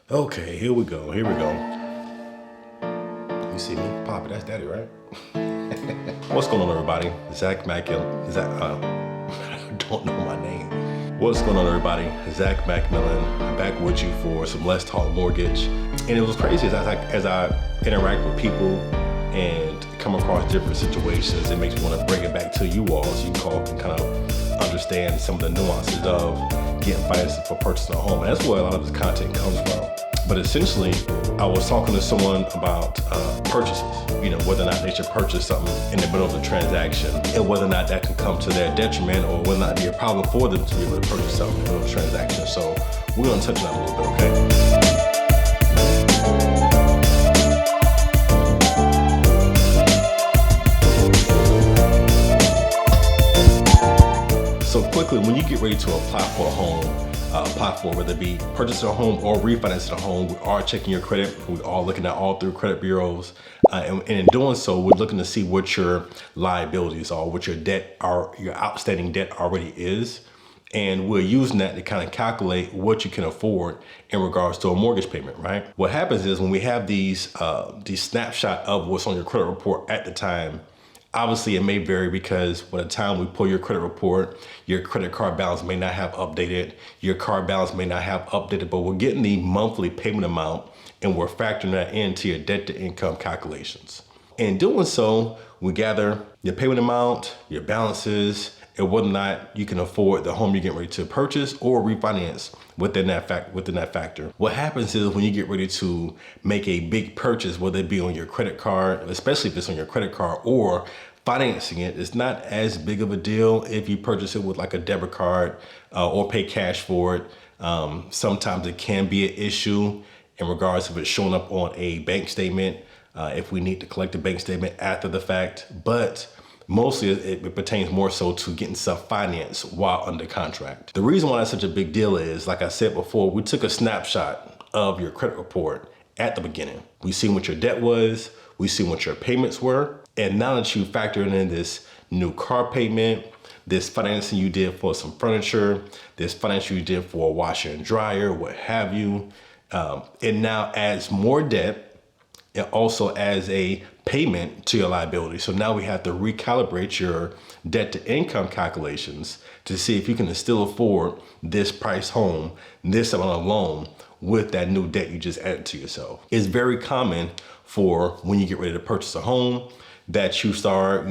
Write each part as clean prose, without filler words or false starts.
Okay, here we go. Here we go. You see me? Poppy, that's daddy, right? What's going on, everybody? Zach Macmillan. I don't know my name. What's going on, everybody? Zach Macmillan back with you for some Let's Talk Mortgage. And it was crazy as I interact with people and come across different situations, it makes me want to bring it back to you all so you all can kind of understand some of the nuances of getting financing for purchasing a home. And that's where a lot of this content comes from. But essentially, I was talking to someone about purchases, whether or not they should purchase something in the middle of the transaction and whether or not that can come to their detriment or whether or not be a problem for them to be able to purchase something in the middle of the transaction. So we're gonna touch on that a little bit, okay? So quickly, when you get ready to apply for a home, whether it be purchasing a home or refinancing a home, we are checking your credit. We are looking at all through credit bureaus. And in doing so, we're looking to see what your liabilities are, what your debt are, your outstanding debt already is. And we're using that to kind of calculate what you can afford in regards to a mortgage payment, right? What happens is when we have these snapshot of what's on your credit report at the time, obviously, it may vary because by the time we pull your credit report, your credit card balance may not have updated, your card balance may not have updated, but we're getting the monthly payment amount and we're factoring that into your debt to income calculations. In doing so, we gather your payment amount, your balances, and whether or not you can afford the home you're getting ready to purchase or refinance within that factor. What happens is when you get ready to make a big purchase, whether it be on your credit card, especially if it's on your credit card or financing it, it's not as big of a deal if you purchase it with like a debit card or pay cash for it. Sometimes it can be an issue in regards to it showing up on a bank statement if we need to collect a bank statement after the fact, but mostly it pertains more so to getting stuff financed while under contract. The reason why that's such a big deal is, like I said before, we took a snapshot of your credit report at the beginning. We seen what your debt was, we seen what your payments were, and now that you factor in this new car payment, this financing you did for some furniture, this financing you did for a washer and dryer, what have you, it now adds more debt. It also adds a payment to your liability. So now we have to recalibrate your debt to income calculations to see if you can still afford this price home, this amount of loan with that new debt you just added to yourself. It's very common for when you get ready to purchase a home that you start,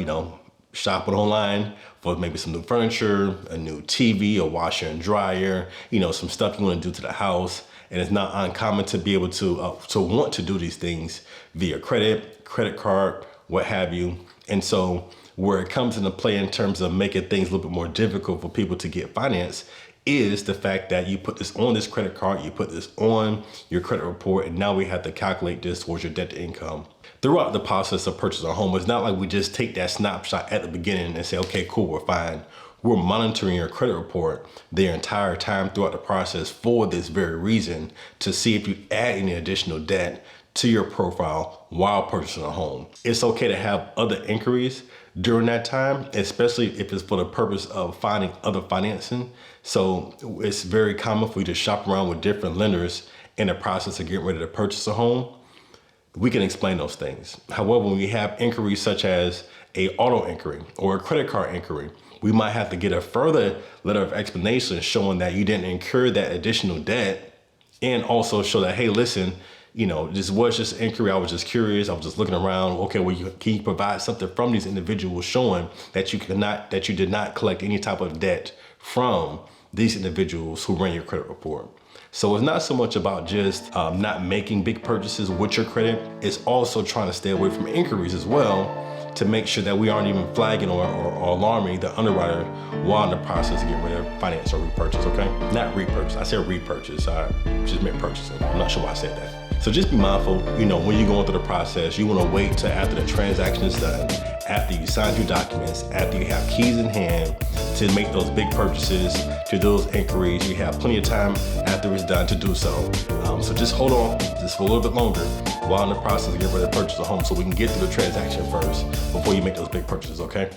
shopping online for maybe some new furniture, a new TV, a washer and dryer, some stuff you want to do to the house. And it's not uncommon to be able to want to do these things via credit card, what have you. And so where it comes into play in terms of making things a little bit more difficult for people to get financed is the fact that you put this on this credit card, you put this on your credit report, and now we have to calculate this towards your debt to income. Throughout the process of purchasing a home, it's not like we just take that snapshot at the beginning and say, okay, cool, we're fine. We're monitoring your credit report the entire time throughout the process for this very reason, to see if you add any additional debt to your profile while purchasing a home. It's okay to have other inquiries during that time, especially if it's for the purpose of finding other financing. So it's very common for you to shop around with different lenders in the process of getting ready to purchase a home. We can explain those things. However, when we have inquiries such as a auto inquiry or a credit card inquiry, we might have to get a further letter of explanation showing that you didn't incur that additional debt, and also show that, hey, listen, this was just an inquiry. I was just curious. I was just looking around. Okay, well, can you provide something from these individuals showing that you did not collect any type of debt from these individuals who ran your credit report? So it's not so much about just not making big purchases with your credit. It's also trying to stay away from inquiries as well, to make sure that we aren't even flagging or alarming the underwriter while in the process of getting ready to finance or repurchase, okay? Not repurchase, I said repurchase, I just meant purchasing. I'm not sure why I said that. So just be mindful, when you're going through the process, you wanna wait till after the transaction is done, after you sign your documents, after you have keys in hand to make those big purchases, to those inquiries. You have plenty of time after it's done to do so. So just hold on just for a little bit longer while in the process of getting ready to purchase a home, so we can get through the transaction first before you make those big purchases, okay?